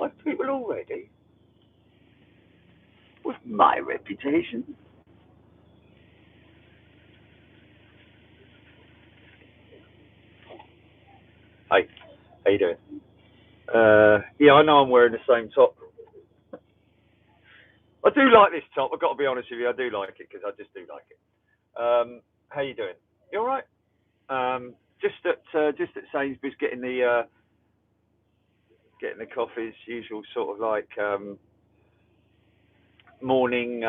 5 people already? With my reputation? Hey, how you doing? Yeah, I know I'm wearing the same top. I do like this top. I've got to be honest with you. I do like it because I just do like it. How you doing? You all right? Just at Sainsbury's getting the coffees, usual sort of like morning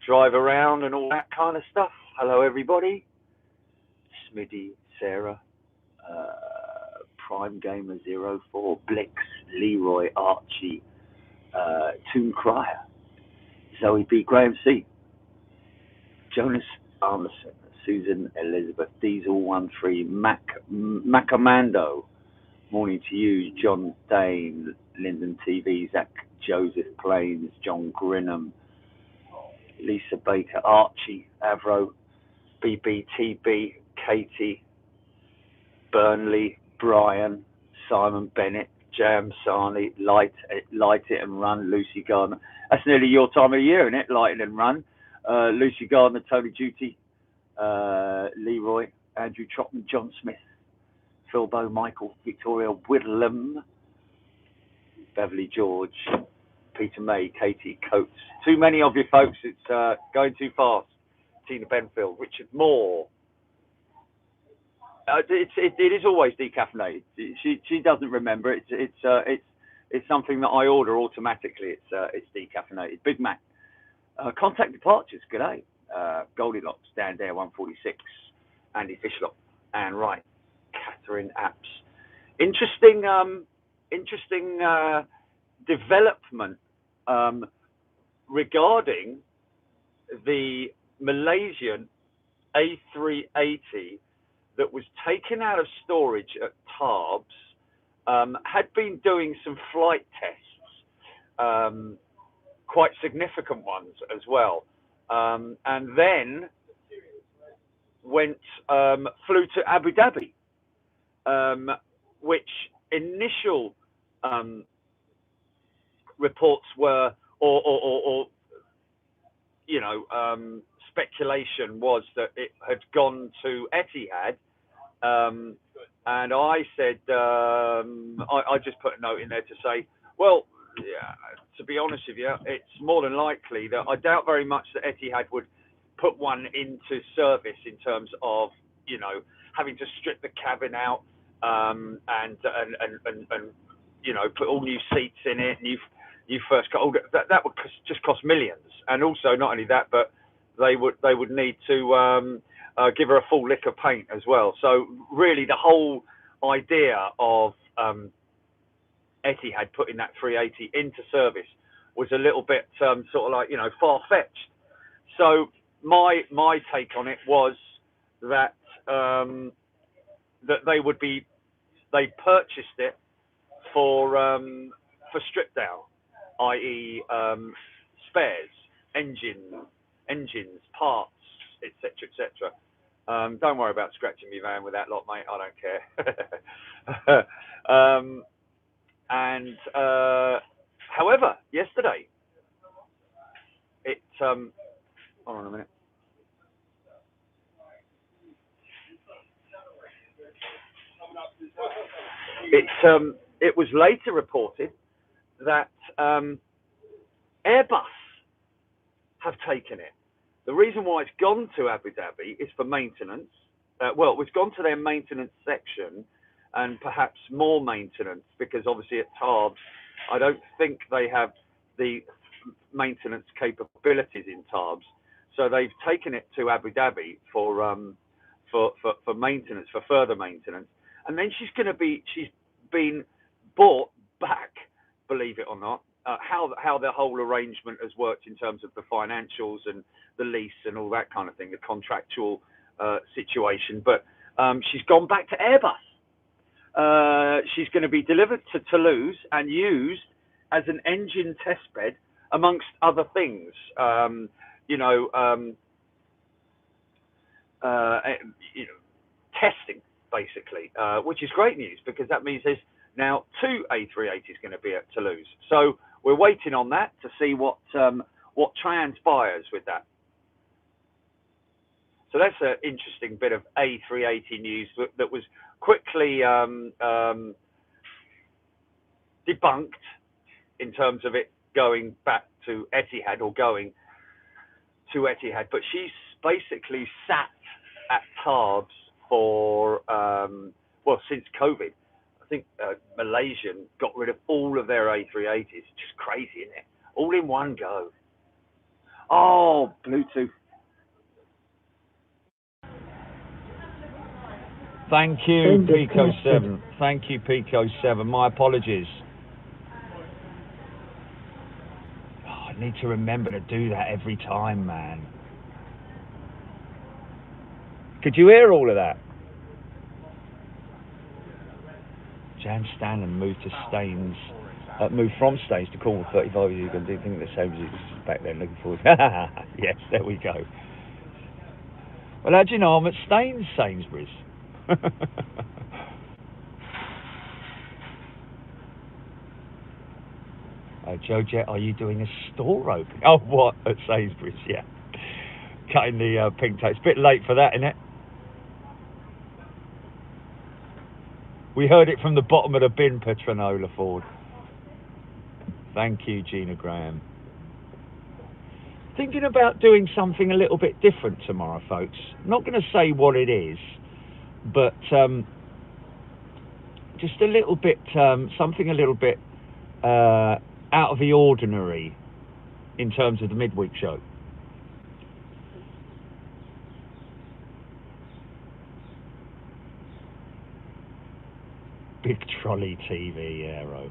drive around and all that kind of stuff. Hello, everybody. Smitty, Sarah, Prime Gamer 04, Blix, Leroy, Archie, Toon Crier, Zoe B. Graham C, Jonas Armisen, Susan Elizabeth, Diesel 13, Macamando, morning to you, John Dane, Lyndon TV, Zach Joseph Plains, John Grinham, Lisa Baker, Archie, Avro, BBTB, Katie, Burnley, Brian, Simon Bennett, Jam Sarney, Light It and Run, Lucy Gardner. That's nearly your time of year, isn't it? Light It and Run. Lucy Gardner, Tony Duty, Leroy, Andrew Trotman, John Smith, Philbo, Michael, Victoria Whitlam, Beverly George, Peter May, Katie Coates. Too many of you folks. It's going too fast. Tina Benfield, Richard Moore. It is always decaffeinated. She doesn't remember. It's something that I order automatically. It's decaffeinated. Big Mac. Contact departures. Good day. Goldilocks. Dan Dare 146. Andy Fishlock. Anne Wright. Catherine Apps. Interesting development regarding the Malaysian A380 that was taken out of storage at Tarbes, had been doing some flight tests, quite significant ones as well, and then flew to Abu Dhabi, which initial reports were, or speculation was that it had gone to Etihad. And I said, I just put a note in there to say, well, yeah, to be honest with you, it's more than likely that I doubt very much that Etihad would put one into service in terms of, having to strip the cabin out, and put all new seats in it, new first car. That would just cost millions. And also, not only that, but they would need to give her a full lick of paint as well. So really, the whole idea of Etihad putting that 380 into service was a little bit sort of like far-fetched. So my take on it was that that they purchased it for strip down, i.e. Spares, engines, parts, etc. Don't worry about scratching me van with that lot, mate. I don't care. However, yesterday, hold on a minute. It was later reported that Airbus have taken it. The reason why it's gone to Abu Dhabi is for maintenance. It's gone to their maintenance section and perhaps more maintenance, because obviously at Tarbes, I don't think they have the maintenance capabilities in Tarbes. So they've taken it to Abu Dhabi for maintenance, for further maintenance. And then she's been bought back, believe it or not. How the whole arrangement has worked in terms of the financials and the lease and all that kind of thing, the contractual situation. But she's gone back to Airbus. She's going to be delivered to Toulouse and used as an engine test bed, amongst other things. Testing, basically, which is great news, because that means there's Now, 2 A380s going to be at Toulouse. So we're waiting on that to see what transpires with that. So that's an interesting bit of A380 news that was quickly debunked in terms of it going back to Etihad or going to Etihad. But she's basically sat at Tarbes for, since COVID. I think Malaysian got rid of all of their A380s. Just crazy, isn't it? All in one go. Oh, Bluetooth. Thank you, Pico7. Thank you, Pico7. My apologies. Oh, I need to remember to do that every time, man. Could you hear all of that? Jan Stanley moved to Staines, moved from Staines to Cornwall 35. You can do think the same as you back then. Looking forward. Yes, there we go. Well, how do you know I'm at Staines, Sainsbury's? Joe Jet, are you doing a store opening? Oh, what? At Sainsbury's, yeah. Cutting the pink tape. It's a bit late for that, isn't it? We heard it from the bottom of the bin, Petronola Ford. Thank you, Gina Graham. Thinking about doing something a little bit different tomorrow, folks. Not going to say what it is, but just a little bit, something a little bit out of the ordinary in terms of the midweek show. Big trolley TV, Aero.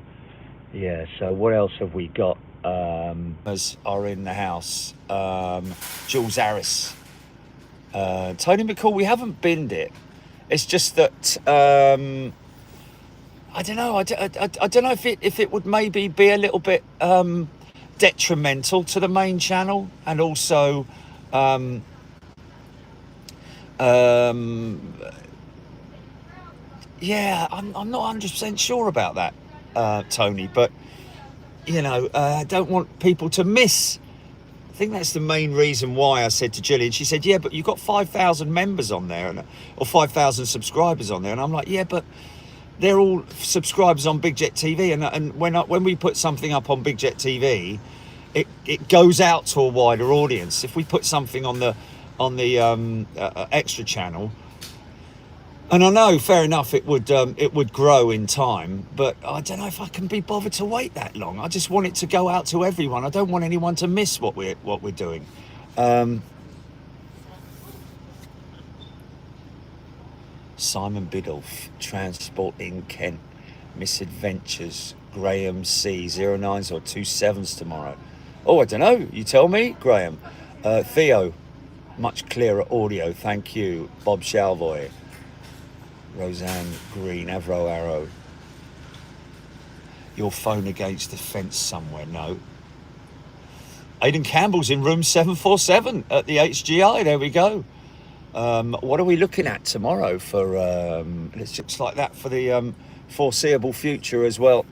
Yeah, so what else have we got? Are in the house. Jules Harris. Tony McCall, we haven't binned it. It's just that, I don't know. I don't know if it would maybe be a little bit detrimental to the main channel, and also yeah, I'm not 100% sure about that, Tony, but you know, I don't want people to miss. I think that's the main reason why I said to Gillian. She said, yeah, but you've got 5,000 members on there, or 5,000 subscribers on there. And I'm like, yeah, but they're all subscribers on Big Jet TV. And when we put something up on Big Jet TV, it goes out to a wider audience. If we put something on the extra channel, and I know, fair enough, it would grow in time, but I don't know if I can be bothered to wait that long. I just want it to go out to everyone. I don't want anyone to miss what we're doing. Simon Biddulph, Transport in Kent, Misadventures, Graham C, 09s or 27s tomorrow. Oh, I don't know. You tell me, Graham. Theo, much clearer audio. Thank you. Bob Shalvoy. Roseanne Green, Avro Arrow. Your phone against the fence somewhere? No. Aidan Campbell's in room 747 at the HGI. There we go. What are we looking at tomorrow for? It looks like that for the foreseeable future as well.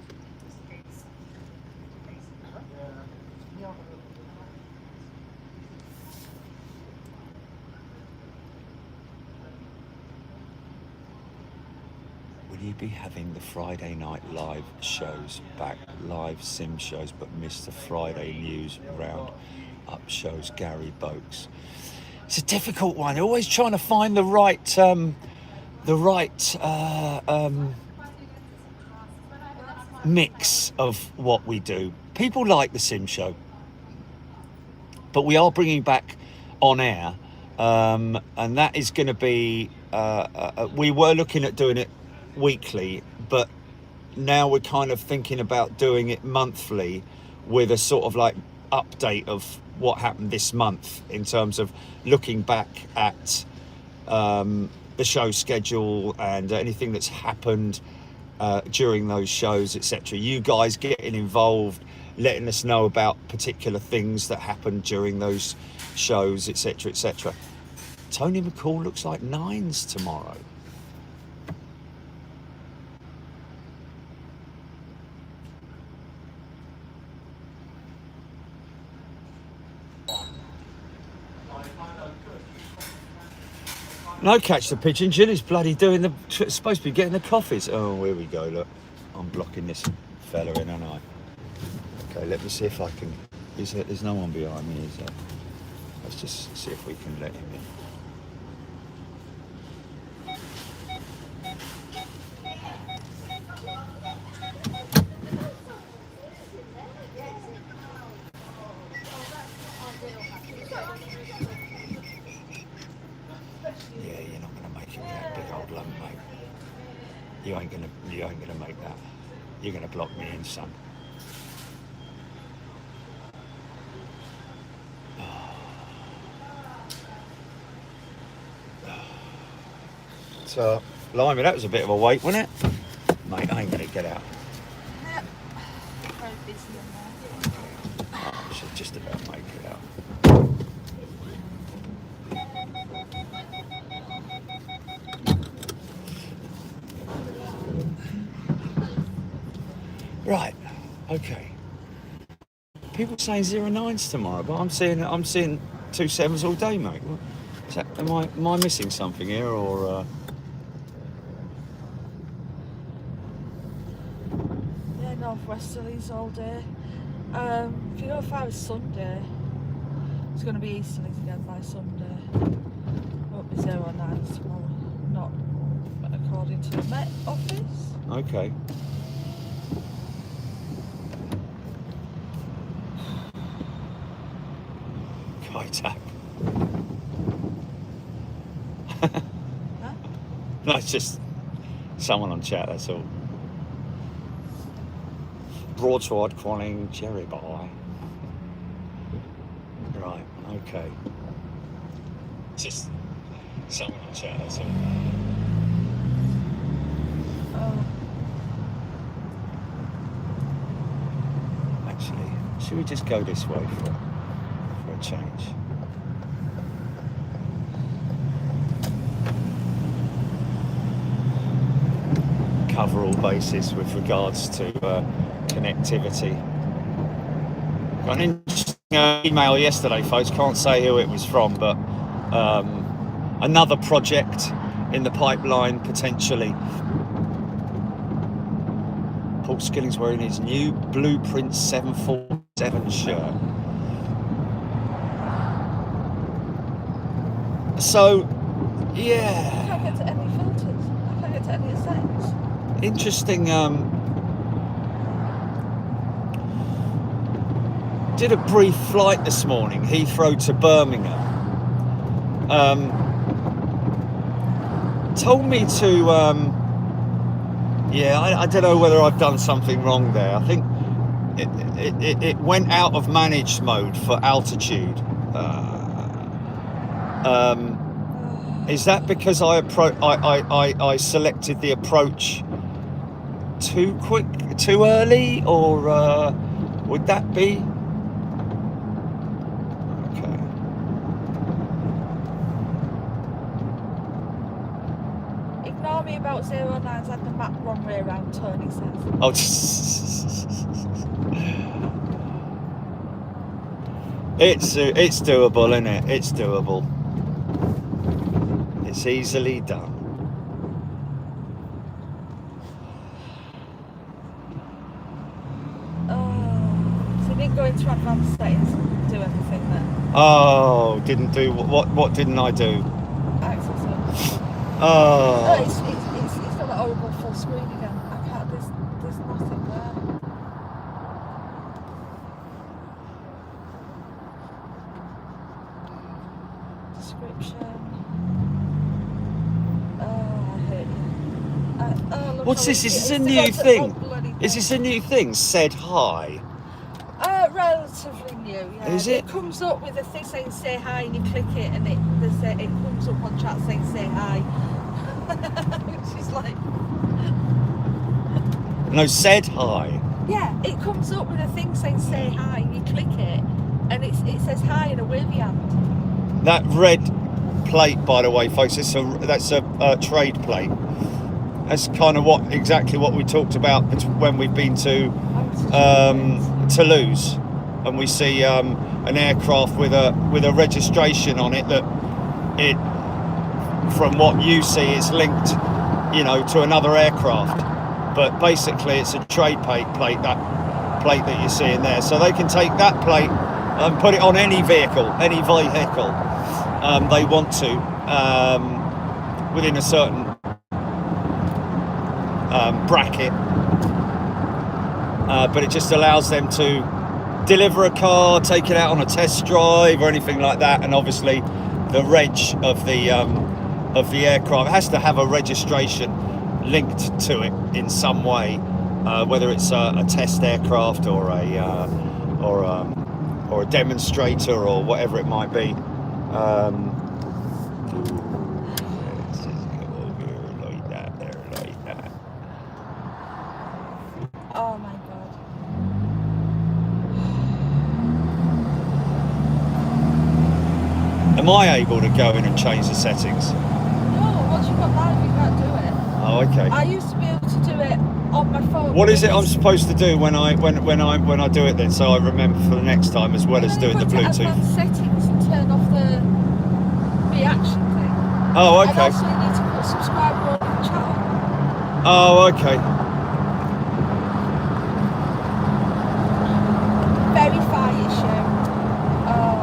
Will you be having the Friday night live shows back, live sim shows, but miss the Friday news round up shows? Gary Boakes. It's a difficult one. You're always trying to find the right mix of what we do. People like the sim show, but we are bringing back on air, and that is going to be. We were looking at doing it weekly, but now we're kind of thinking about doing it monthly, with a sort of like update of what happened this month in terms of looking back at the show schedule and anything that's happened during those shows, etc. You guys getting involved, letting us know about particular things that happened during those shows, etc., etc. Tony McCall looks like 9s tomorrow. No, catch the pigeon. Ginny's bloody doing the... supposed to be getting the coffees. Oh, here we go, look. I'm blocking this fella in, aren't I? Okay, let me see if I can... There's no one behind me, is there? Let's just see if we can let him in. Yeah, you're not going to make it with that big old lump, mate. You ain't gonna make that. You're gonna block me in, son. So, blimey, that was a bit of a wait, wasn't it? Mate, I ain't gonna get out. Yep. Very busy in there. Oh, I should just about make it out. Right, okay. People saying 09s tomorrow, but I'm seeing 27s all day, mate. Is that, am I missing something here, or? Yeah, northwesterlies all day. If you go far as Sunday, it's going to be easterlies again by Sunday. Won't be 09s tomorrow, not according to the Met Office. Okay. Tap. Huh? No, it's just someone on chat, that's all. Broadsword calling Jerry Dyer. Right, okay. Just someone on chat, that's all. Actually, should we just go this way for a change? Cover all bases with regards to connectivity. Got an interesting email yesterday, folks. Can't say who it was from, but another project in the pipeline potentially. Paul Skilling's wearing his new Blueprint 747 shirt. So, yeah. I can't get to any filters. I can't get to any settings. Interesting. Did a brief flight this morning, Heathrow to Birmingham. Told me to. I don't know whether I've done something wrong there. I think it went out of managed mode for altitude. Is that because I selected the approach too early, or would that be? Okay. Ignore me about 09s, had the map wrong way around, Tony says. Oh, it's doable, isn't it? It's doable. It's easily done. So you didn't go into advanced settings and do anything then? Oh, didn't do what didn't I do? Access it. Oh. It's got that horrible full screen again. I can't. There's nothing there. Description. I hate you. What's this? Is this a new thing? Is this a new thing? Said hi. Relatively new, yeah. Is it? It comes up with a thing saying say hi, and you click it, and it comes up on chat saying say hi. Which is like... No, said hi. Yeah, it comes up with a thing saying say hi, and you click it, and it says hi in a wavy hand. That red plate, by the way, folks, that's a trade plate. That's kind of exactly what we talked about when we've been to Toulouse, and we see an aircraft with a registration on it that it from what you see, it's linked, you know, to another aircraft. But basically, it's a trade plate. That plate that you're seeing there. So they can take that plate and put it on any vehicle they want to, within a certain bracket. But it just allows them to deliver a car, take it out on a test drive or anything like that. And obviously the reg of the aircraft has to have a registration linked to it in some way, whether it's a test aircraft or a demonstrator or whatever it might be. Oh my god. Am I able to go in and change the settings? No, once you've got live, you can't do it. Oh, okay. I used to be able to do it on my phone. What is it I'm supposed to do when I do it then, so I remember for the next time, as well as doing the Bluetooth? Advanced settings and turn off the reaction thing. Oh, okay. And also you need to put subscribe or channel. Oh, okay. Verify issue. Oh.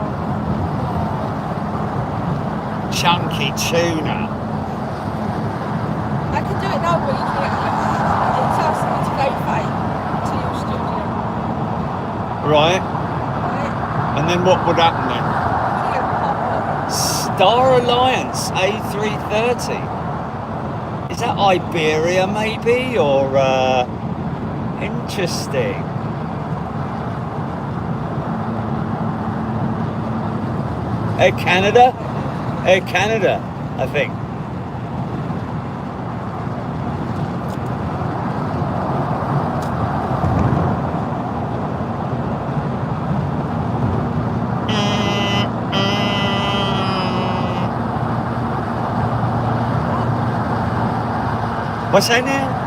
Chunky tuna. I can do it now, but you can it's asking me to verify to your studio. Right. Right? And then what would happen then? You get a pop-up. Star Alliance A380. Is that Iberia maybe, or interesting? Air Canada, I think. What's that now?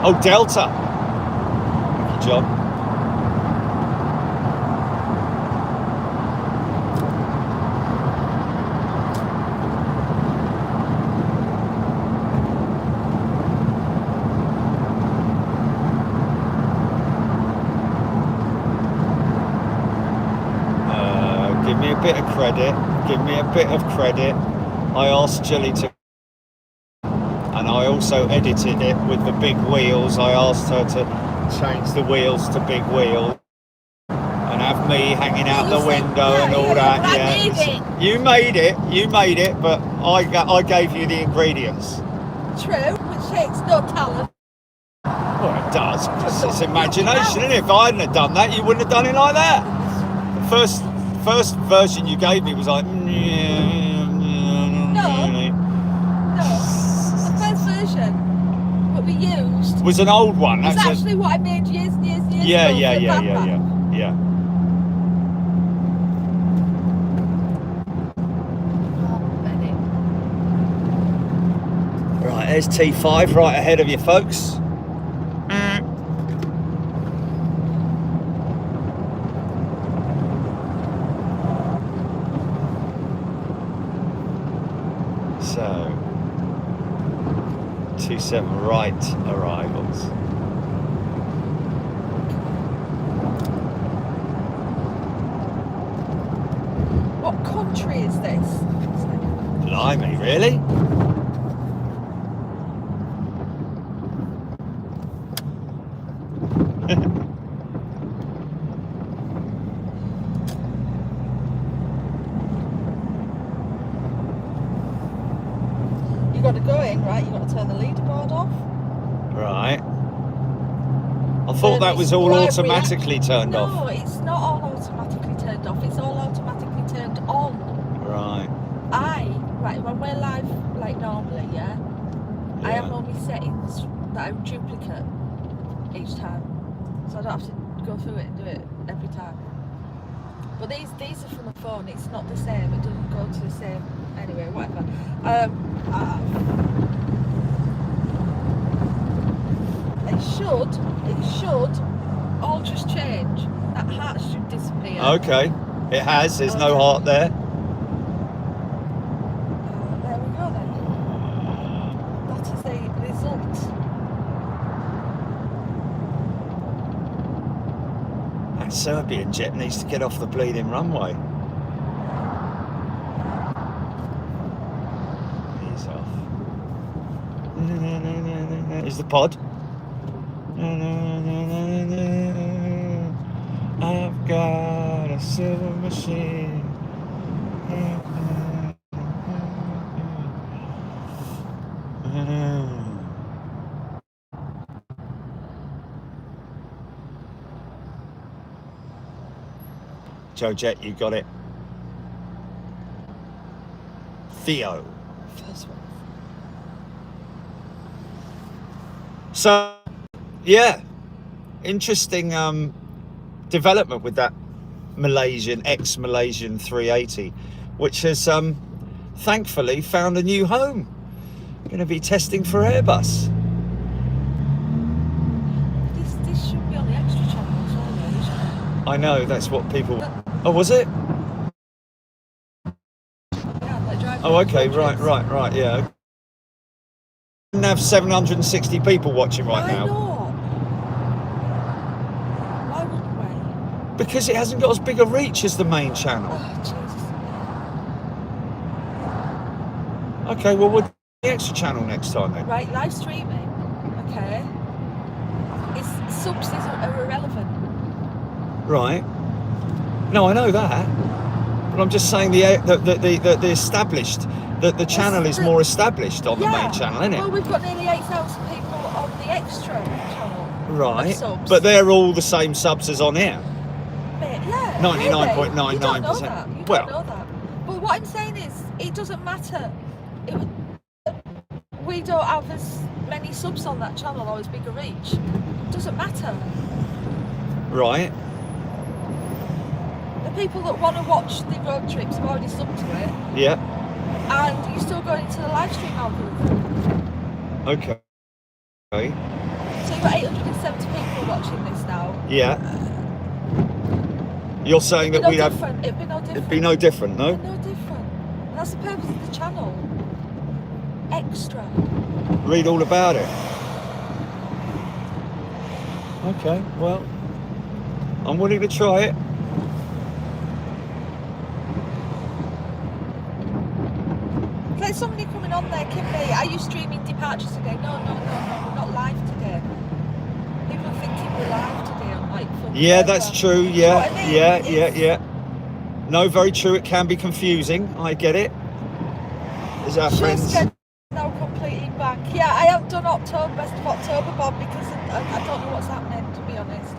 Oh, Delta. Thank you, John. Give me a bit of credit. Give me a bit of credit. I asked Jilly to, and I also edited it with the big wheels. I asked her to change the wheels to big wheels and have me hanging out the window and all that. Yeah, you made it, but I gave you the ingredients. True, which takes no talent. Well, it does. It's imagination, isn't it? If I hadn't have done that, you wouldn't have done it like that. The first version you gave me was like. No. The first version what we used was an old one. That's actually what I made years ago. Yeah. Right, there's T5 right ahead of you, folks. So, 27 right arrivals. What country is this? Blimey, really? You got to go in, right? You got to turn the leaderboard off. Right. I thought that was all automatically turned off. No, it's not all automatically turned off. It's all automatically turned on. Right. Right, when we're live like normally, yeah, I have only settings that are duplicate each time. So I don't have to go through it and do it every time. But these are from the phone, it's not the same, it doesn't go to the same Anyway, whatever. It should all just change. That heart should disappear. Okay, it has. There's no heart there. There we go then. That is the result. That Serbian jet needs to get off the bleeding runway. He's off. Is the pod? I've got a silver machine. Joe Jet, you got it. Theo. First one. So, yeah, interesting development with that ex-Malaysian 380, which has thankfully found a new home. Going to be testing for Airbus. This should be on the extra channel as well, though, shouldn't it? I know, that's what people... Oh, was it? Yeah, like driving. Oh, okay, right, yeah. We have 760 people watching right now. Why not? Why wouldn't we? Because it hasn't got as big a reach as the main channel. Oh, Jesus. Okay, well, we'll do the extra channel next time then. Right, live streaming, okay. Subs are irrelevant. Right. No, I know that. But I'm just saying the established, the channel is more established on the main channel, isn't it? Well, we've got nearly 8,000 people on the extra channel. Right. Subs. But they're all the same subs as on here. Yeah. 99.99%. You don't know that. You Well. don't know that. But what I'm saying is, it doesn't matter. We don't have as many subs on that channel or as big a reach. It doesn't matter. Right. The people that want to watch the road trips have already subbed to it. Yeah. And you're still going into the live stream algorithm. Okay. So you've got 870 people watching this now. Yeah. You're saying that we'd have... It'd be no different. It'd be no different, no? It'd be no different. And that's the purpose of the channel. Extra. Read all about it. Okay, well, I'm willing to try it. It's like somebody coming on there, Kimberly, are you streaming departures today? No, we're not live today. People are thinking we're live today on like full Yeah, server. that's true. Yeah, You know what I mean? yeah. No, very true. It can be confusing. I get it. Is our friends? Now completely back. Yeah, I have done best of October, Bob, because I don't know what's happening, to be honest.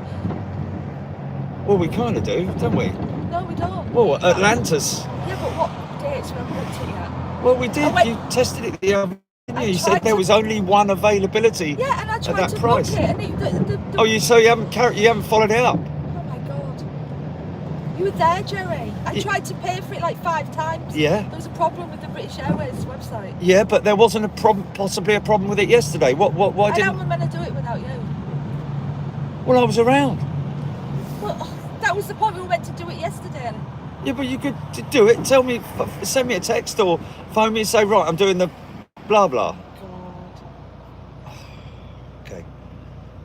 Well, we kind of do, don't we? No, we don't. Well, Atlantis. Yeah, but what dates we haven't looked at yet? Well, we did. You tested it the other day. You said there was only one availability. Yeah, and I tried that to price. book it, and Oh, you haven't followed it up. Oh my god. You were there, Jerry. I tried to pay for it like 5 times. Yeah. There was a problem with the British Airways website. Yeah, but there wasn't a problem, possibly a problem with it yesterday. Why And didn't? how am I meant to do it without you? Well, I was around. Well, that was the point. We were meant to do it yesterday. Yeah, but you could do it. Tell me, send me a text or phone me and say, right, I'm doing the blah blah. God. Okay.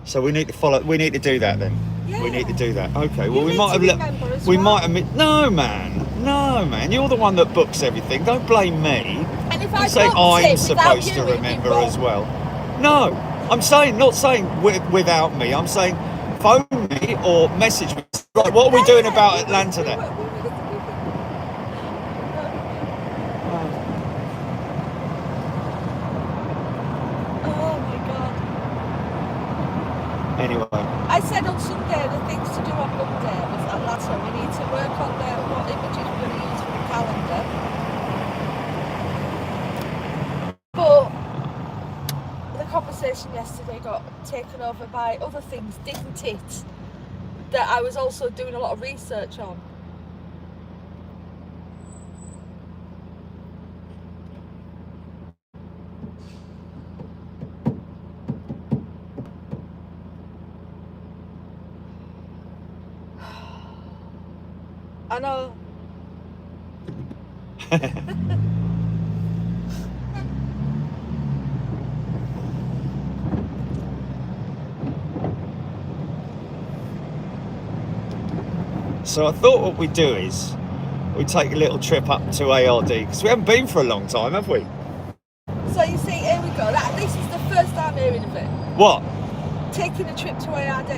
So we need to follow. We need to do that then. Yeah. We need to do that. Okay. Well, You we need might to have. remember as We well. might have. No, man. You're the one that books everything. Don't blame me. And if You I say booked I'm it supposed without to you, it'd be remember wrong. as well. No, I'm saying not saying without me. I'm saying phone me or message me. Right. What are we doing about Atlanta then? Oh my god. Anyway. I said on Sunday the things to do on Monday was Atlanta. We need to work on what images we're going to use for the calendar. But the conversation yesterday got taken over by other things, didn't it? That I was also doing a lot of research on. I know. So I thought what we'd do is we'd take a little trip up to ARD because we haven't been for a long time, have we? So you see, here we go. This is the first time hearing of it. What? Taking a trip to ARD.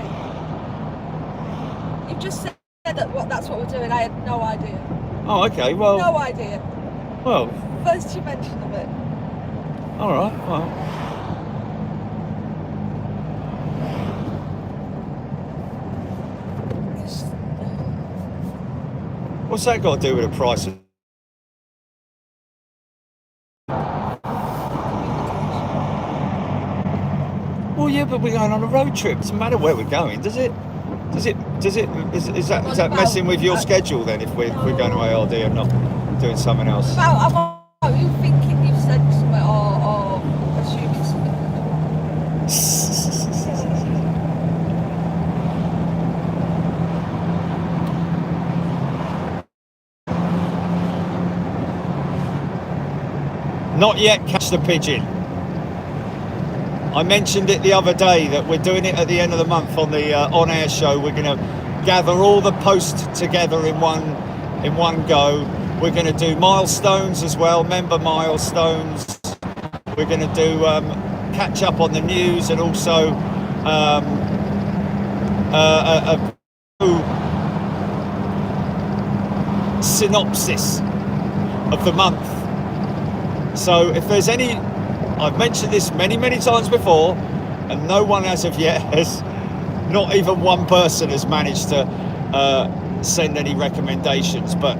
You've just said that's what we're doing. I had no idea. Oh, okay. Well. No idea. Well. First you mentioned of it. All right. Well. What's that got to do with the price of... Well, yeah, but we're going on a road trip. It doesn't matter where we're going, does it? Is that messing with your schedule then? If we're going to ARD and not doing something else? Are you thinking you've said something or assuming something? Not yet. Catch the pigeon. I mentioned it the other day that we're doing it at the end of the month on the on-air show. We're going to gather all the posts together in one go. We're going to do milestones as well, member milestones. We're going to do catch up on the news and also a synopsis of the month. So if there's any... I've mentioned this many times before, and no one as of yet has, not even one person has managed to send any recommendations. But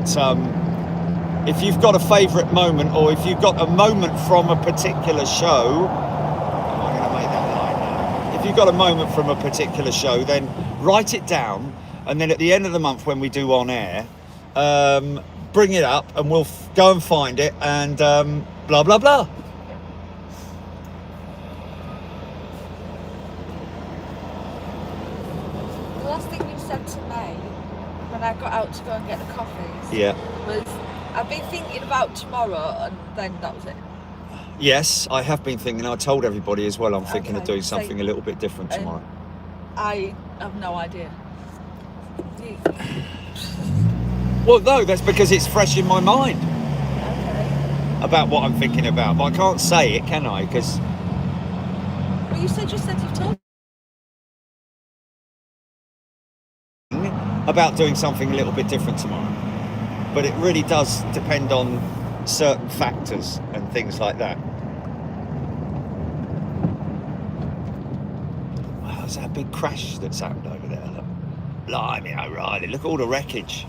if you've got a favourite moment, or if you've got a moment from a particular show, I'm not going to make that line now. If you've got a moment from a particular show, then write it down, and then at the end of the month when we do on air, bring it up, and we'll go and find it, and blah blah blah. I got out to go and get the coffees. Yeah. Was I've been thinking about tomorrow, and then that was it. Yes, I have been thinking. I told everybody as well. I'm thinking of doing something a little bit different tomorrow. I have no idea. Well, no, that's because it's fresh in my mind. Okay. About what I'm thinking about, but I can't say it, can I? Because. Well, you said you've told. About doing something a little bit different tomorrow, but it really does depend on certain factors and things like that. Wow, there's that big crash that's happened over there. Look. Blimey O'Reilly, look at all the wreckage.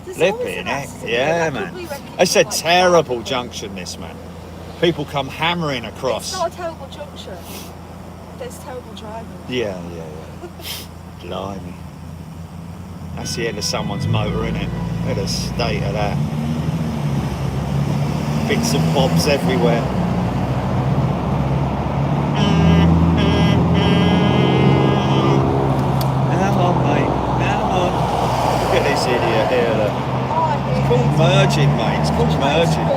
Flipping heck, yeah, man. It's a terrible junction, this, man. People come hammering across. It's not a terrible junction. There's terrible driving. Yeah. Blimey. That's the end of someone's motor, innit? Look at the state of that. Bits and bobs everywhere. Come on, mate. Come on. Look at this idiot here, look. It's called merging, mate. It's called merging.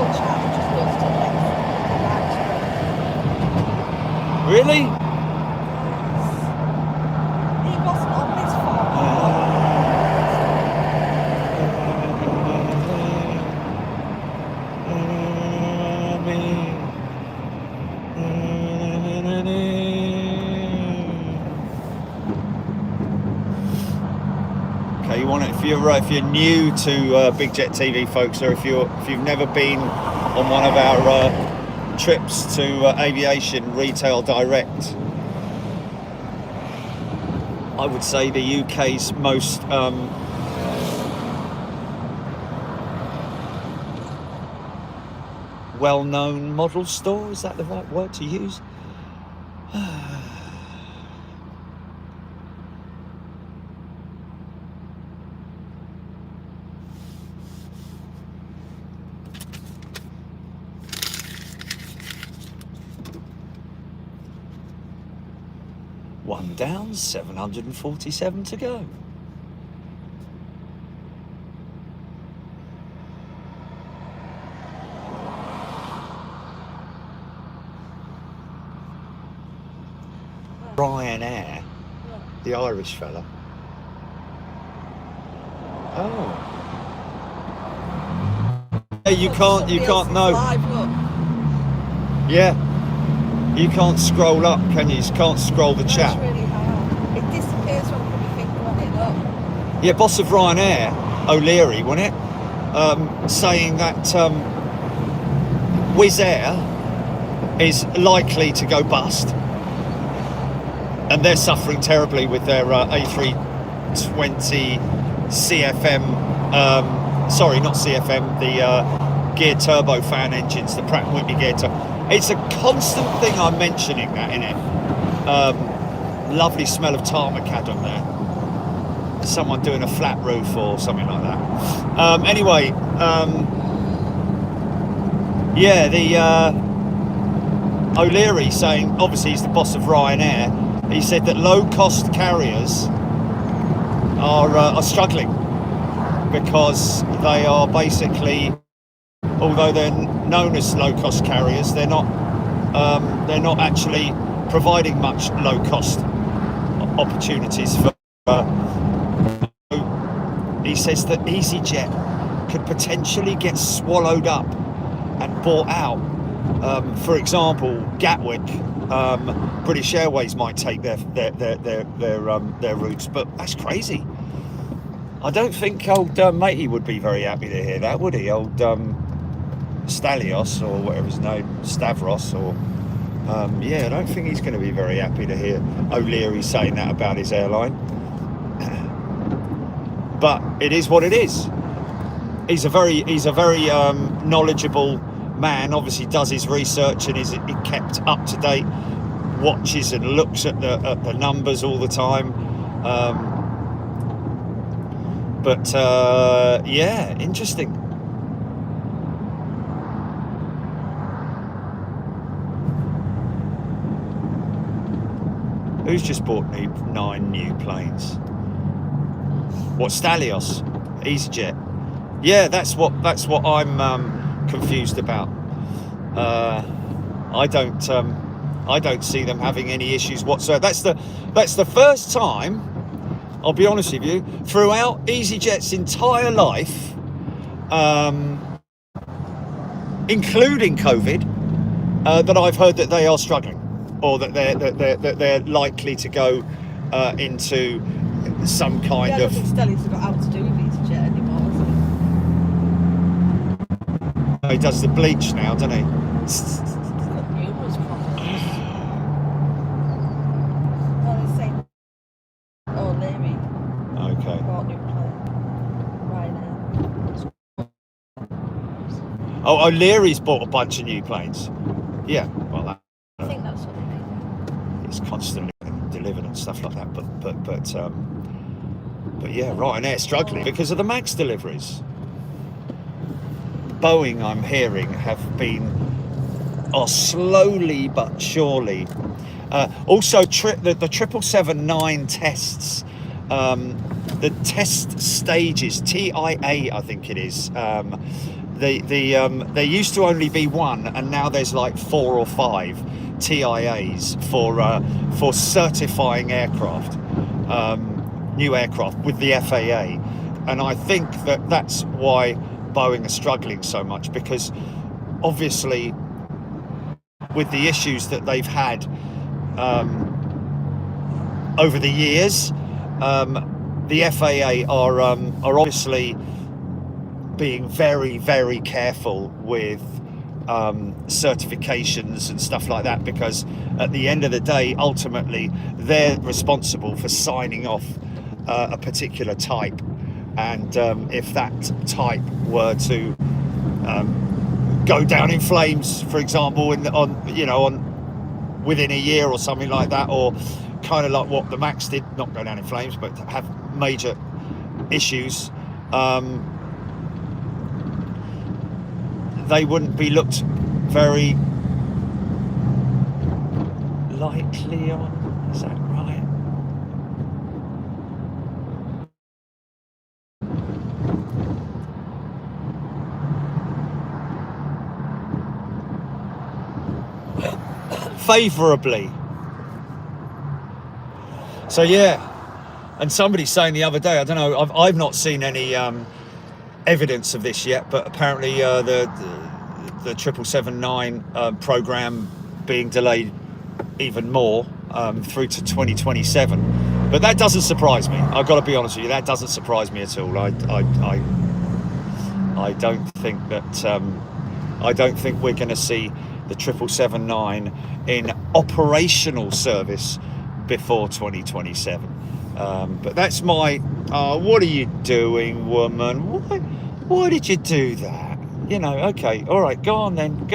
Really? He wasn't on this far. If you're new to Big Jet TV, folks, or if you've never been on one of our trips to Aviation Retail Direct, I would say the UK's most well-known model store. Is that the right word to use? One down, 747 to go. Ryanair, Yeah. the Irish fella. Oh. Yeah, you Look, can't somebody else's know. Live, look. Yeah. You can't scroll up, can you? You can't scroll the That's chat. really hard. It disappears when I put my finger on it, look. Yeah, boss of Ryanair, O'Leary, wasn't it? Saying that Wizz Air is likely to go bust, and they're suffering terribly with their A320 CFM. Sorry, not CFM. The geared turbofan engines, the Pratt & Whitney geared turbo. It's a constant thing I'm mentioning that, innit? Lovely smell of tarmac on there. Someone doing a flat roof or something like that. Anyway, yeah, the O'Leary saying, obviously he's the boss of Ryanair, he said that low-cost carriers are struggling because they are basically, although they're known as low-cost carriers, they're not actually providing much low-cost opportunities for. He says that EasyJet could potentially get swallowed up and bought out. For example, Gatwick, British Airways might take their routes, but that's crazy. I don't think old matey would be very happy to hear that, would he? Old Stalios, or whatever his name, Stavros, or yeah, I don't think he's going to be very happy to hear O'Leary saying that about his airline. But it is what it is. He's a very knowledgeable man. Obviously, does his research and is kept up to date. Watches and looks at the numbers all the time. But yeah, interesting. Who's just bought 9 new planes? What, Stalios? EasyJet? Yeah, that's what I'm confused about. I don't see them having any issues whatsoever. That's the first time, I'll be honest with you, throughout EasyJet's entire life, including COVID, that I've heard that they are struggling, or that they're likely to go into some kind of. I don't think Stelly's got out to do with EasyJet anymore, has he? He does the bleach now, doesn't he? He's got numerous problems. Well, they say O'Leary bought new plane right now. Oh, O'Leary's bought a bunch of new planes. Yeah, well, I think that's what they mean. It's constantly delivered and stuff like that. But yeah, Ryanair struggling because of the MAX deliveries. Boeing, I'm hearing, are slowly but surely. Also, the 777-9 tests, the test stages, TIA, I think it is. There used to only be one, and now there's like 4 or 5 TIAs for certifying aircraft, new aircraft with the FAA, and I think that's why Boeing are struggling so much, because obviously with the issues that they've had over the years, the FAA are obviously being very, very careful with certifications and stuff like that, because at the end of the day, ultimately they're responsible for signing off a particular type, and if that type were to go down in flames, for example, within a year or something like that, or kind of like what the MAX did, not go down in flames, but have major issues, they wouldn't be looked very lightly on. Is that right? Favourably. So yeah, and somebody saying the other day, I don't know, I've not seen any evidence of this yet, but apparently the 777-9 program being delayed even more through to 2027. But that doesn't surprise me. I've got to be honest with you, that doesn't surprise me at all. I don't think that I don't think we're going to see the 777-9 in operational service before 2027. But that's my what are you doing, woman? Why did you do that? You know, okay, all right, go on then.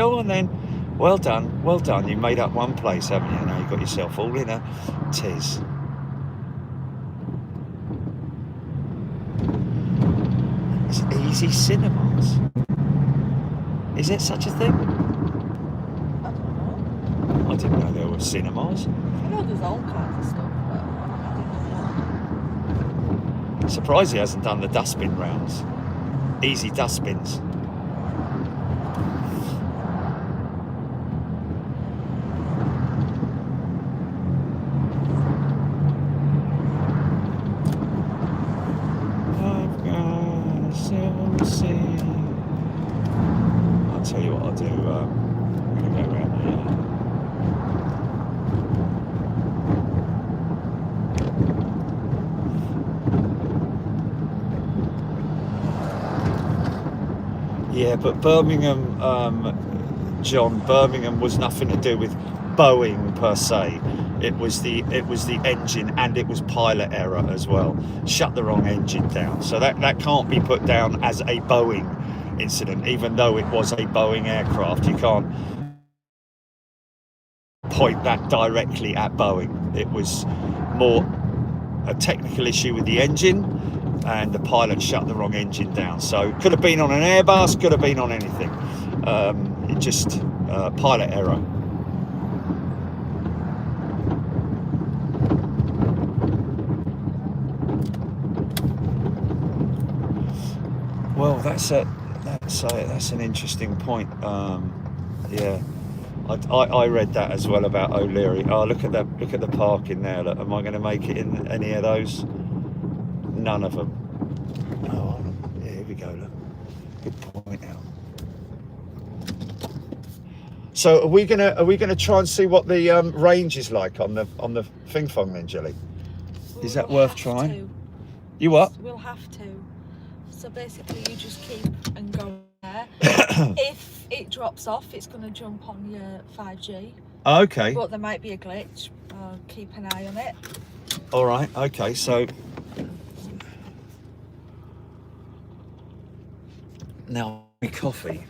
Well done. You made up one place, haven't you? Now you got yourself all in a tiz. It's Easy Cinemas. Is there such a thing? I don't know. I didn't know there were cinemas. I know there's all kinds of stuff, but I didn't know. Surprised he hasn't done the dustbin rounds. Easy dustbins. I'll tell you what I'll do. I'm going to go around here. Yeah, but Birmingham, John, Birmingham was nothing to do with Boeing per se. It was the engine, and it was pilot error as well. Shut the wrong engine down. So that can't be put down as a Boeing incident, even though it was a Boeing aircraft. You can't point that directly at Boeing. It was more a technical issue with the engine, and the pilot shut the wrong engine down. So could have been on an Airbus, could have been on anything. It just pilot error. Well, that's an interesting point. Yeah, I read that as well about O'Leary. Oh, look at that! Look at the parking there. Look, am I going to make it in any of those? None of them. Oh, yeah, here we go. Look, good point out. So are we gonna try and see what the range is like on the Fing Fong then, Jelly? Is that worth trying? You what? We'll have to. So basically, you just keep and go there. If it drops off, it's going to jump on your 5G. Okay. But there might be a glitch. Keep an eye on it. All right. Okay. So now my coffee.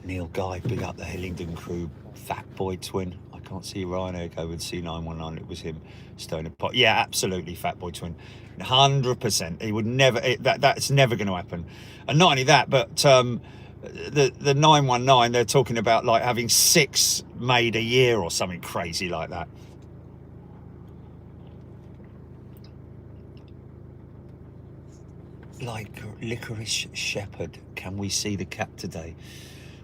Neil Guy, big up the Hillingdon crew. Fat boy twin. I can't see Ryanair go with C919. It was him stowing a pot. Yeah, absolutely, fat boy twin. 100%. He would never. That's never going to happen. And not only that, but the 919. They're talking about like having 6 made a year or something crazy like that. Like Licorice Shepherd. Can we see the cat today?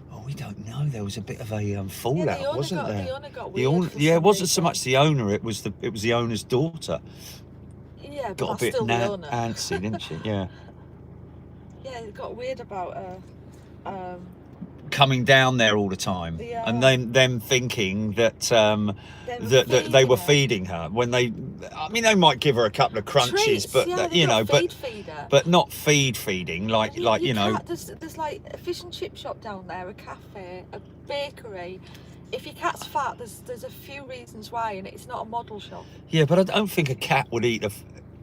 Oh, we don't know. There was a bit of a fallout, wasn't there? The owner got weird. It wasn't so much the owner. It was the owner's daughter. Yeah, but got a bit still the owner. antsy, didn't she? Yeah. Yeah, it got weird about coming down there all the time, yeah. And then them thinking that that they were feeding her when they might give her a couple of crunches, treats, but yeah, but not feeding like there's like a fish and chip shop down there, a cafe, a bakery. If your cat's fat, there's a few reasons why, and it's not a model shop. Yeah, but I don't think a cat would eat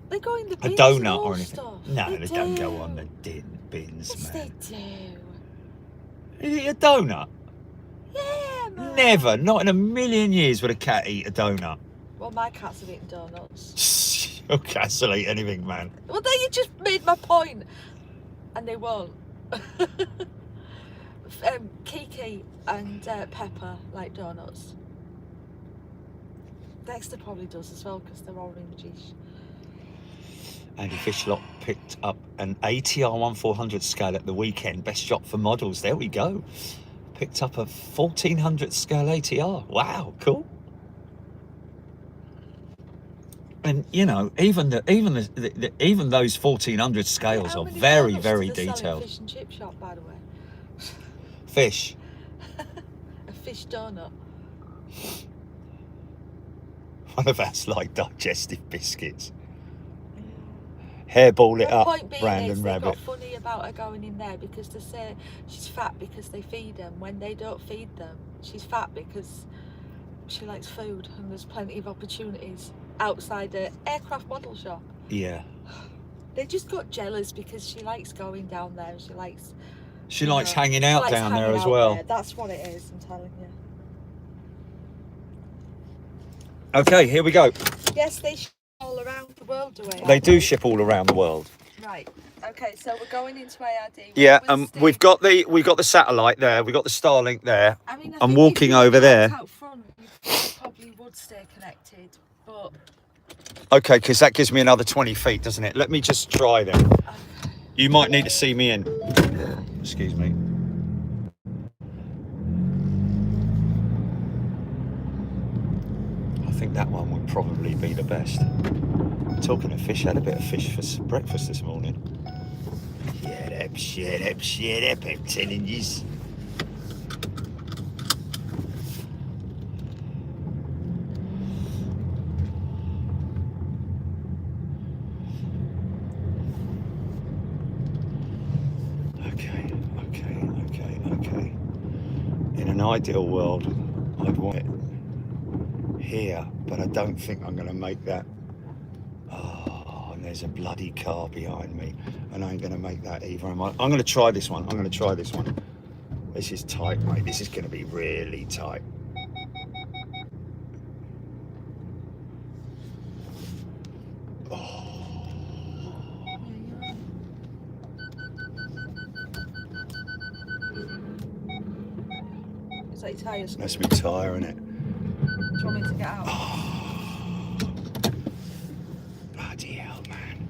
they go in the a bins donut or anything. Stuff. No, they don't go on the bins, yes, man. They do. You eat a donut? Yeah, man. Never, not in a million years would a cat eat a donut. Well, my cats have eaten donuts. Your cats will eat anything, man. Well, there you just made my point. And they won't. Kiki and Pepper like donuts. Dexter probably does as well because they're orange-ish. Andy Fishlock picked up an ATR 1400 scale at the weekend. Best shot for models. There we go. Picked up a 1400 scale ATR. Wow, cool. And you know, even those 1400 scales are very, very detailed. Fish and chip shop, by the way. Fish. A fish donut. One of us like digestive biscuits. Hairball it up, Brandon Rabbit. Got funny about her going in there because they say she's fat because they feed them. When they don't feed them, she's fat because she likes food, and there's plenty of opportunities outside the aircraft model shop. Yeah. They just got jealous because she likes going down there. She likes hanging out down there as well. That's what it is, I'm telling you. Okay, here we go. Yes, they ship all around the world, do they? They do ship all around the world. Right. Okay, so we're going into ARD. Yeah, we've got the satellite there. We've got the Starlink there. I mean, I'm walking over there. Out front, you probably would stay connected, but. Okay, because that gives me another 20 feet, doesn't it? Let me just try then. Okay. You might need to see me in. Excuse me. I think that one would probably be the best. Talking of fish, I had a bit of fish for breakfast this morning. Shut up, I'm telling you. Okay. In an ideal world, I'd want it here, but I don't think I'm going to make that. Oh, and there's a bloody car behind me, and I ain't going to make that either. I'm going to try this one. This is tight, mate. This is going to be really tight. Must be tyre, innit? Do you want me to get out? Oh, bloody hell, man.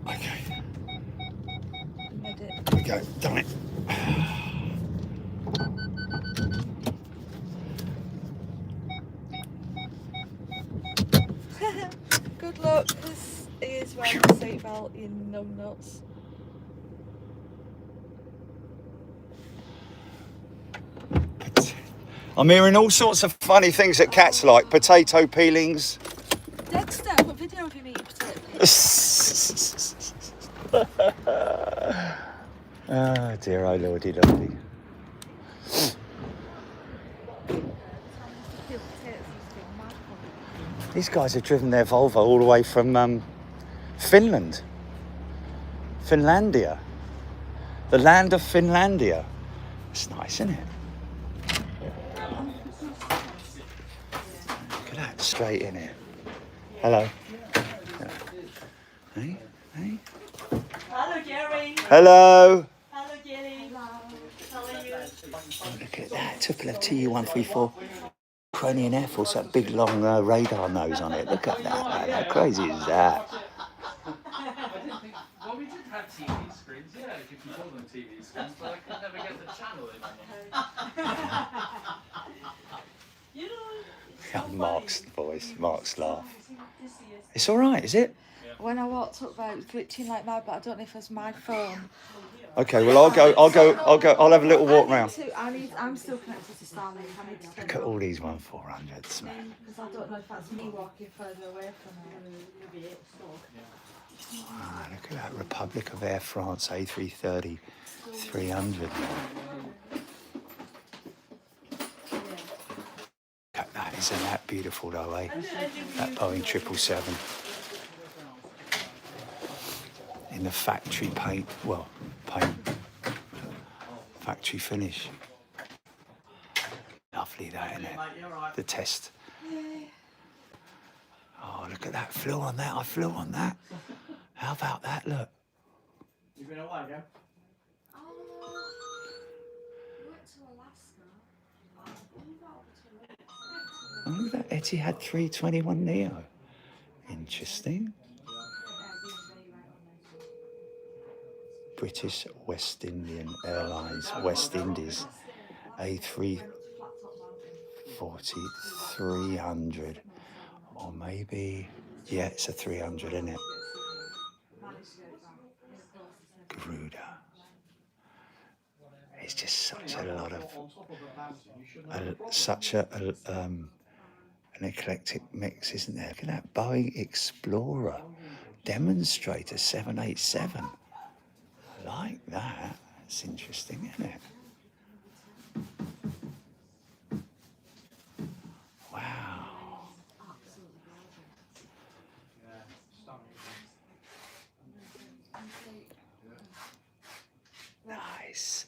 Okay. There we go, done it. Good luck, because he is wearing a seatbelt, you numbnuts. I'm hearing all sorts of funny things that cats like. Potato peelings. Dexter, what video of you eating potato peelings? Oh dear, oh lordy lordy. These guys have driven their Volvo all the way from Finland. Finlandia. The land of Finlandia. It's nice, isn't it? Straight in here. Hello. Hey. Hello, Jerry. Hello. Hello, Jerry. How are you? Look at that. Triple FTU-134. Ukrainian Air Force, that big long radar nose on it. Look at that. Man. How crazy is that? Well, we did have TV screens, yeah, you can call them TV screens, but I could never get the channel in. You know, Oh, Mark's voice, Mark's laugh. It's all right, is it? When I walked up there, it was glitching like mad, but I don't know if it's my phone. Okay, well I'll go. I'll have a little walk round. I'm still connected to Starlink. I need to Look at all these 1400s, man. Because I don't know if that's me walking further away from it. Ah, look at that Republic of Air France A380 300. Look at that, isn't that beautiful though, eh? That Boeing 777. In the factory paint, factory finish. Lovely that, isn't it? The test. Oh, look at that, flew on that, I flew on that. How about that, look? You've been away, yeah? We went to Alaska. Oh, look at that Etihad 321 Neo. Interesting. British West Indian Airlines, West Indies, A340-300, or maybe, yeah, it's a 300, isn't it? Garuda. It's just such a lot of, an eclectic mix, isn't there? Look at that Boeing Explorer Demonstrator 787. I like that. It's interesting, isn't it? Wow. Nice.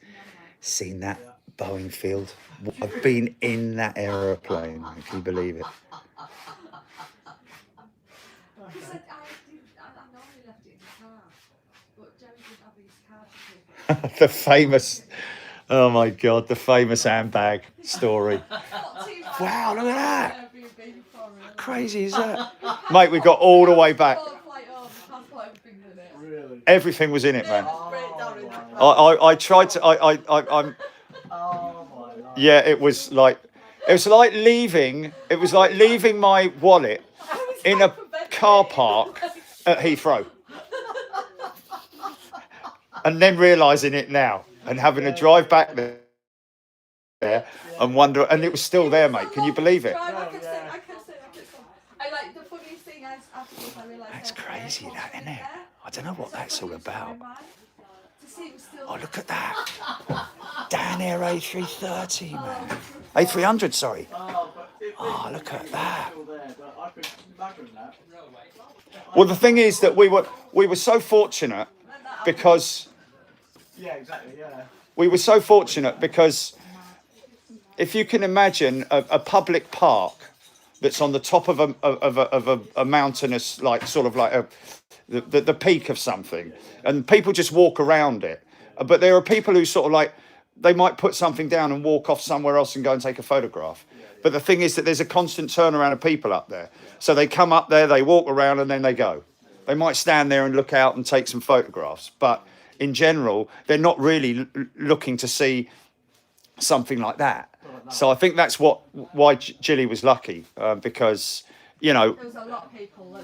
Seen that Boeing field? I've been in that aeroplane. Can you believe it? Because I normally left it in the car, but Jerry didn't have his car to take it. The famous, oh my God, the famous handbag story. Wow, look at that. How crazy is that? Mate, we got all the way back. Really? Everything was in it, man. Oh, I tried to, I'm, oh my life. yeah, it was like leaving my wallet in a car park at Heathrow. And then realising it now and having to drive back there and wonder, and it was still there, mate. Can you believe it? I like the funniest thing afterwards I realised. That's crazy, that, isn't it? I don't know what that's all about. Oh, look at that. Down Air A330, man. A300, sorry. Oh, look at that. Well, the thing is that we were so fortunate because Yeah, exactly, yeah. we were so fortunate because if you can imagine a public park that's on the top of a mountainous, like sort of like the peak of something, and people just walk around it. But there are people who sort of like, they might put something down and walk off somewhere else and go and take a photograph. But the thing is that there's a constant turnaround of people up there. So they come up there, they walk around, and then they go. They might stand there and look out and take some photographs. But in general, they're not really looking to see something like that. So I think that's why Gilly was lucky, because, you know. There was a lot of people.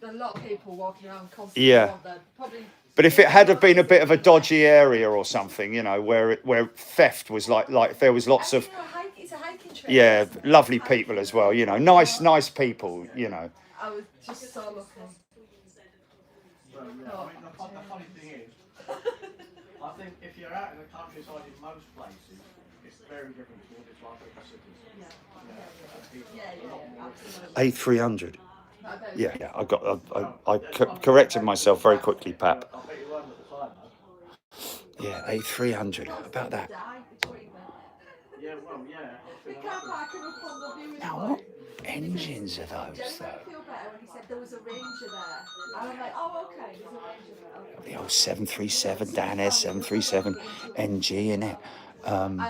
A lot of people walking around constantly. Yeah. Probably. But if it had have been a bit of a dodgy area or something, you know, where theft was like there was lots of, It's a hiking trail. yeah, lovely people as well, you know, nice people, you know. I was just so lucky. Well, yeah, I mean, the funny thing is, I think if you're out in the countryside in most places, it's very different to what it's like in the cities. A300. Yeah, I corrected myself very quickly, Pap. I bet you weren't at the time, though. Yeah, A300. How about that? Yeah, well, yeah. Now, what engines are those, Jerry though? made me feel better when he said there was a Ranger there. And I'm like, oh, okay, there's a Ranger there. The old 737, down there, 737 NG in it. And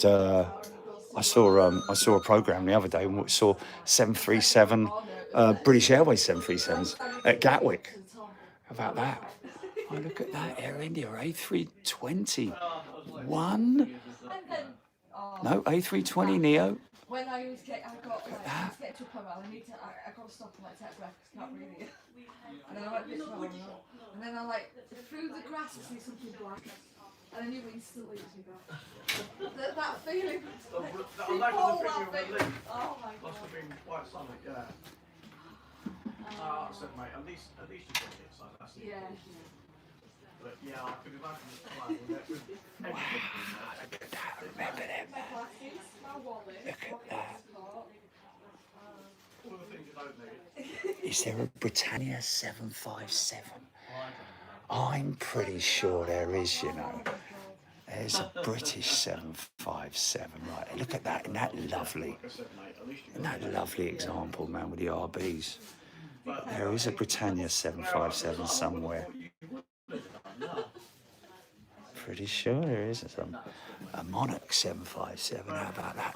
I saw a program the other day and saw 737 British Airways 737s at Gatwick. How about that? Oh, look at that, Air India A320. No, A320 Neo. When I was getting, I got to a point where I got to stop and like take a breath because I can't breathe. And then I went a bit slower, and then I like through the grass I see something black, and I knew instantly it was me back. That feeling, like, I imagine the thing oh my god. must have been quite something, yeah. I said, mate, at least you got it, so that's it. Yeah. But yeah, I could imagine the time with everything. Look at that, remember them? My glasses, my wallet, Look at that. All the things you don't need. Is there a Britannia 757? I'm pretty sure there is, you know. There's a British 757, right? Look at that, isn't that lovely? Isn't that a lovely example, man, with the RBs? There is a Britannia 757 somewhere. Pretty sure there is a Monarch 757. How about that?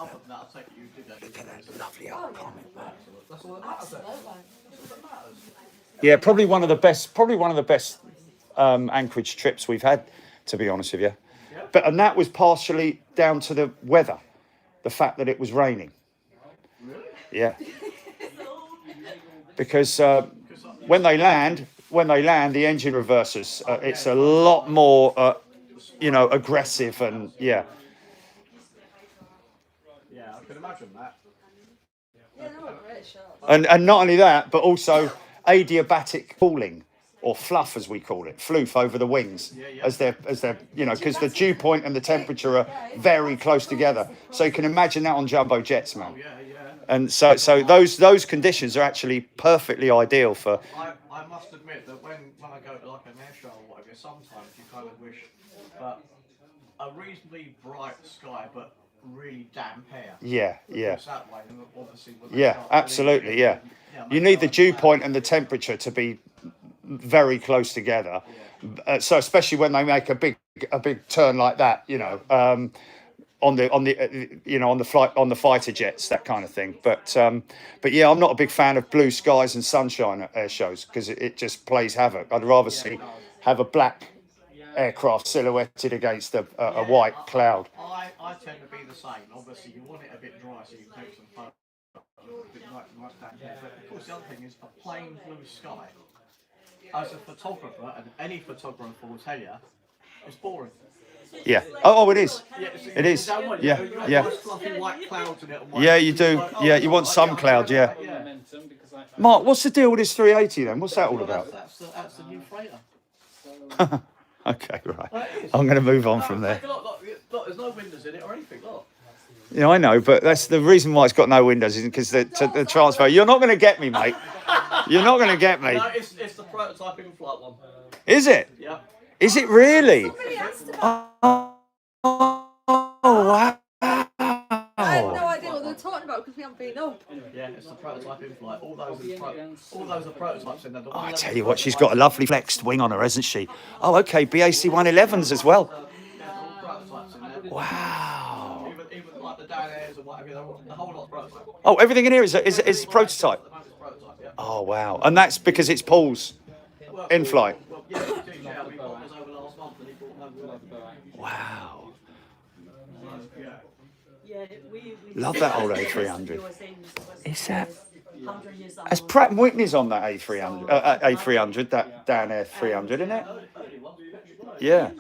Look at that lovely old comet, man. Yeah, probably one of the best Anchorage trips we've had, to be honest with you. And that was partially down to the weather, the fact that it was raining. Yeah. Because when they land, the engine reverses. It's a lot more, aggressive and Yeah, I can imagine that. Yeah, they were great shots. And not only that, but also adiabatic cooling, or fluff as we call it, floof over the wings, as they're because the dew point and the temperature are very close together. So you can imagine that on jumbo jets, man. And so those conditions are actually perfectly ideal for. I must admit that when I go to like an air show or whatever, sometimes you kind of wish a reasonably bright sky, but really damp air. Yeah. That way, obviously, Absolutely, yeah. You need the dew point and the temperature to be very close together. So especially when they make a big turn like that, on the fighter jets, that kind of thing. But yeah, I'm not a big fan of blue skies and sunshine at air shows because it just plays havoc. I'd rather have a black aircraft silhouetted against a white cloud. I tend to be the same. Obviously, you want it a bit dry so you can take some photos. But of course, the other thing is a plain blue sky. As a photographer, and any photographer will tell you, it's boring. Yeah. Oh, it is. It is. Yeah. Nice fluffy white clouds in it. Yeah, you do. Yeah, you want some cloud. Yeah. Mark, what's the deal with this 380 then? What's that all about? That's the new freighter. Okay, right. I'm going to move on from there. Look, there's no windows in it or anything. Look. Yeah, I know, but that's the reason why it's got no windows, isn't because the transfer. You're not going to get me, mate. You're not going to get me. No, it's the prototype in flight one. Is it? Yeah. Is it really? Somebody asked about Oh, wow. I have no idea what they're talking about because we haven't been up. Yeah, it's the prototype in flight. All those are prototypes in there. I tell you what, she's got a lovely flexed wing on her, hasn't she? Oh, okay, BAC 111s as well. Wow. Even like the down airs or whatever, the whole lot's prototype. Oh, everything in here is prototype. Oh, wow. And that's because it's Paul's in flight. Wow. Love that old A300. Is that? Has Pratt & Whitney's on that A300, that down air 300, isn't it? Yeah.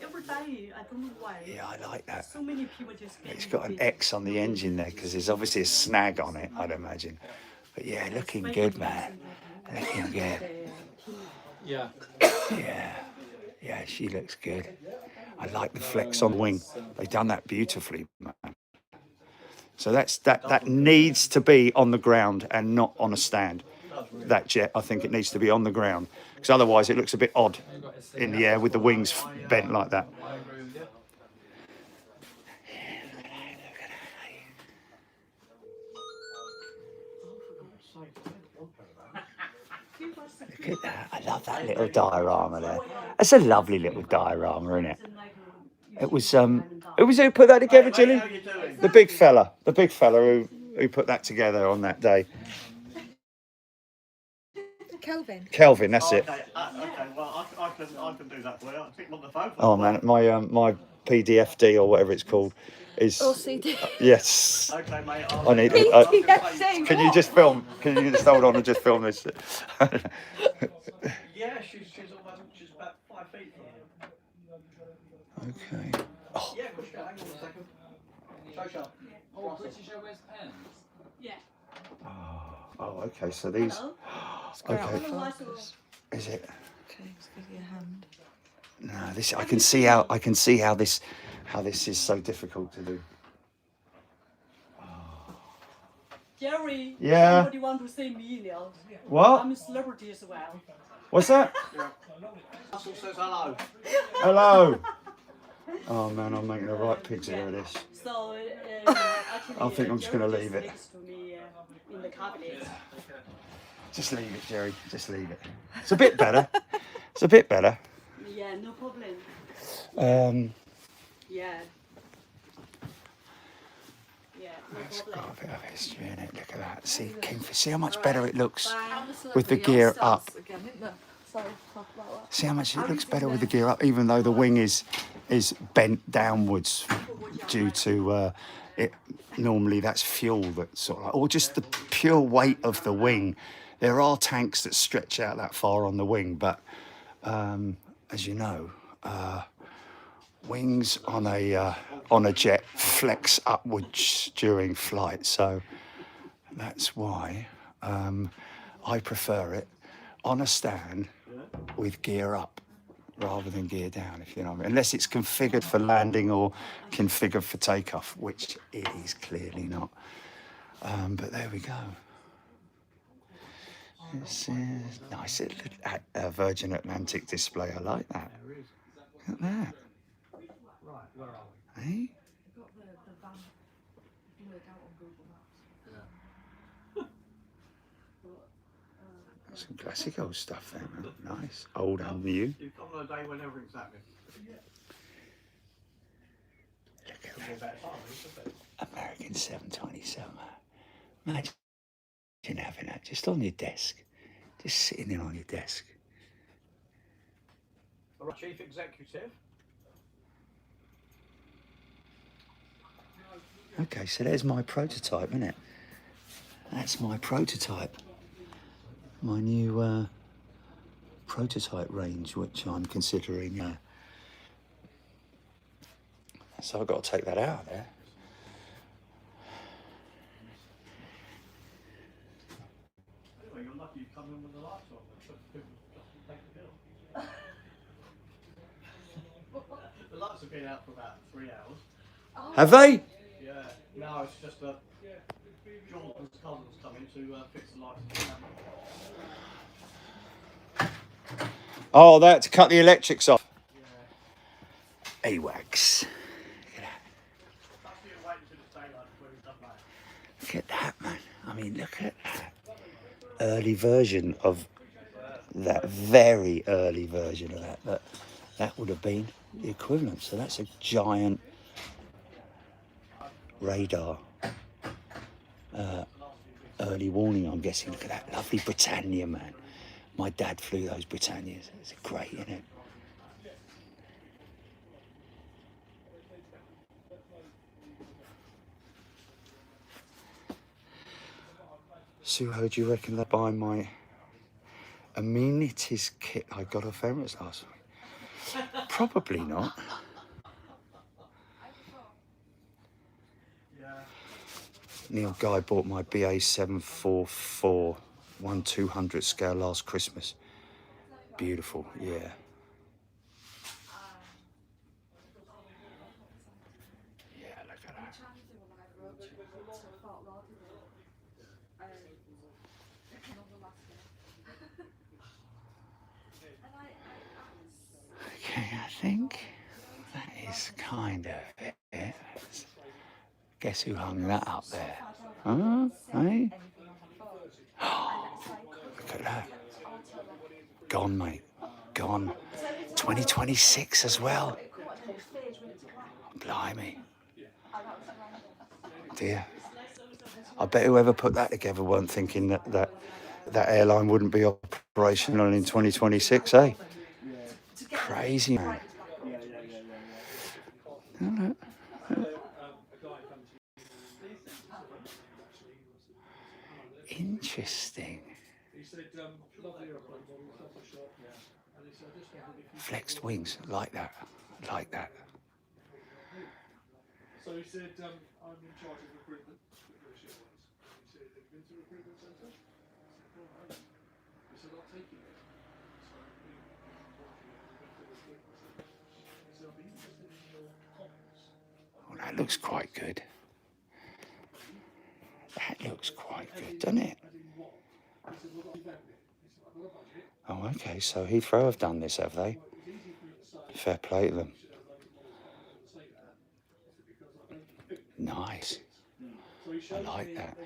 Every day, I don't know why. Yeah, I like that. So many people just. It's got an X on the engine there because there's obviously a snag on it, I'd imagine. But yeah, looking good, man. Looking good. Yeah. Yeah, she looks good. I like the flex on the wing. They've done that beautifully, man. So that needs to be on the ground and not on a stand. That jet, I think it needs to be on the ground because otherwise it looks a bit odd in the air with the wings bent like that. Look at that. I love that little diorama there. It's a lovely little diorama, isn't it? It was who put that together, Gillian? The big fella who put that together on that day. Kelvin, that's it. Okay, well, I can do that for you. I'll pick him on the phone. Oh man, my PDFD or whatever it's called is. OCD. Yes. Okay, mate. I need. Can you just film? Can you just hold on and just film this? Yeah, she's about 5 feet from you. Okay. Oh. Yeah, push down. Hang on a second. Show. Oh, British Airways pens. Yeah. Oh, okay. So these. Okay. Is it? Okay, let's give you a hand. No, this I can see how this is so difficult to do. Jerry. Yeah. Somebody want to see me now. What? I'm a celebrity as well. What's that? Russell says hello. Hello. Oh man, I'm making a right picture of this. So actually, I think I'm just gonna Jerry leave it. next to me in the cabinet. Just leave it, Jerry. Just leave it. It's a bit better. It's a bit better. Yeah, no problem. Yeah. Yeah, no It's problem. got a bit of history in it. Look at that. See how much better it looks with the gear up. sorry, talk about that. See how much it looks better with the gear up, even though the wing is bent downwards due to it. Normally that's fuel that sort of, or just the pure weight of the wing. There are tanks that stretch out that far on the wing, but as you know, wings on a jet flex upwards during flight, so that's why I prefer it on a stand with gear up rather than gear down, if you know what I mean. Unless it's configured for landing or configured for takeoff, which it is clearly not. But there we go. This is nice little Virgin Atlantic display. I like that. Look at that. Hey? Some classic old stuff there, man. Nice. Old and new. You've come on a day when everything's happening. Look at that. American 727. Imagine having that just on your desk. Just sitting there on your desk. All right, Chief Executive. Okay, so there's my prototype, isn't it? That's my prototype. My new prototype range, which I'm considering. So I've got to take that out of there. Anyway, you're lucky you come in with the lights on. People just take the bill. The lights have been out for about 3 hours. Have they? Yeah. Now it's just Jordan's cousins coming to fix the lights in the camera. Oh, that to cut the electrics off. Yeah. AWACS. Look at that, man. I mean, look at that. Early version of that, very early version of that. That would have been the equivalent. So that's a giant radar. Early warning, I'm guessing. Look at that lovely Britannia, man. My dad flew those Britannias. It's great, isn't it? Sue, how do you reckon they buy my amenities kit I got off Emirates last week? Probably not. Neil Guy bought my BA 744 1/200 scale last Christmas. Beautiful, yeah. Yeah, look at that. Okay, I think that is kind of it. Guess who hung that up there? Huh? Hey? Look at that. Gone, mate. Gone. 2026 as well. Blimey. Dear. I bet whoever put that together weren't thinking that airline wouldn't be operational in 2026, eh? Crazy, man. Interesting. Flexed wings, like that. Like that. So he said, I'm in charge of recruitment at British Airways. He said, have you been to a recruitment centre? I said, no, I haven't. He said, I'll take you there. So we went to the recruitment centre. He said, I'll be interested in your comments. Oh, that looks quite good. That looks quite good, doesn't it? Oh, okay, so Heathrow have done this, have they? Fair play to them. Nice. I like that.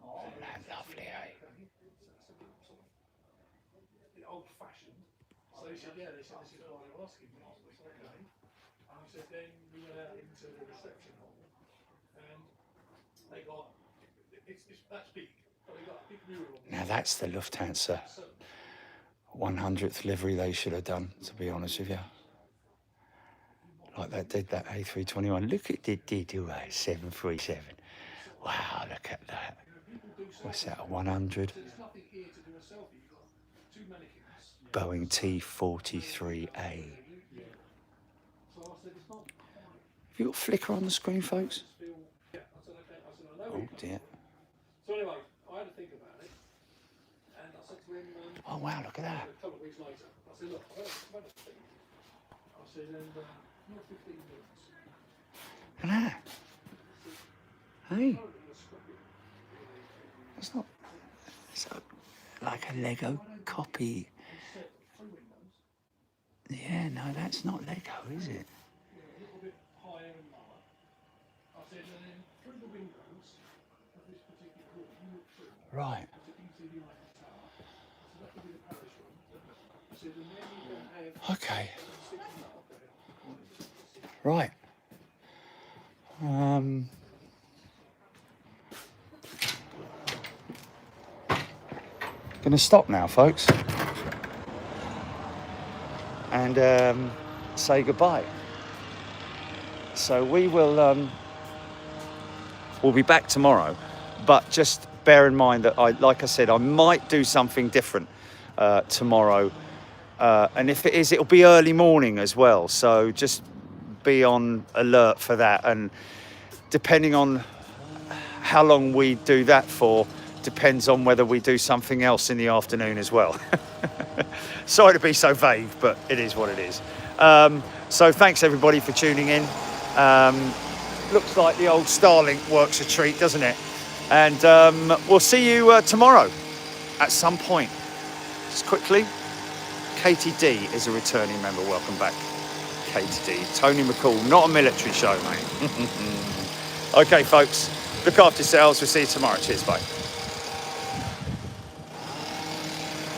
Oh, lovely, eh? Old fashioned. So he said, yeah, they said, this is why they're asking me. I was like, okay. And he said, then we went out into the reception hall and they got that's big. But they got a big mural on Now that's the Lufthansa 100th livery they should have done, to be honest with you. Like they did that A321. Look at the D2A 737. Wow, look at that. What's that, a 100? There's nothing here to do a selfie. You've got two mannequins. Boeing T-43A. So I said, it's not. Have you got flicker on the screen, folks? Yeah, I said, okay. I said, I know. Oh dear. So anyway, I had to think about it. And I said to him, Oh wow, look at that. a couple of weeks later, I said, look, I've had a think. I said, and not 15 minutes. Look at that. Hey, it's not. It's like a Lego copy. Yeah, no, that's not Lego, is it? A little bit higher and lower. I said, and then through the windows of this particular room, you look through. Right. As you can see the Eiffel Tower. I said, that could be the Paris room. I said, and then you can have Okay. 6 up there. Right. Gonna stop now, folks, and say goodbye. So we will we'll be back tomorrow, but just bear in mind that like I said, I might do something different tomorrow, and if it is, it'll be early morning as well. So just be on alert for that, and depending on how long we do that for depends on whether we do something else in the afternoon as well. Sorry to be so vague, but it is what it is. So thanks everybody for tuning in. Looks like the old Starlink works a treat, doesn't it? And we'll see you tomorrow at some point. Just quickly, Katie D is a returning member. Welcome back, Katie D. Tony McCall, not a military show, mate. Okay, folks, look after yourselves. We'll see you tomorrow. Cheers, bye.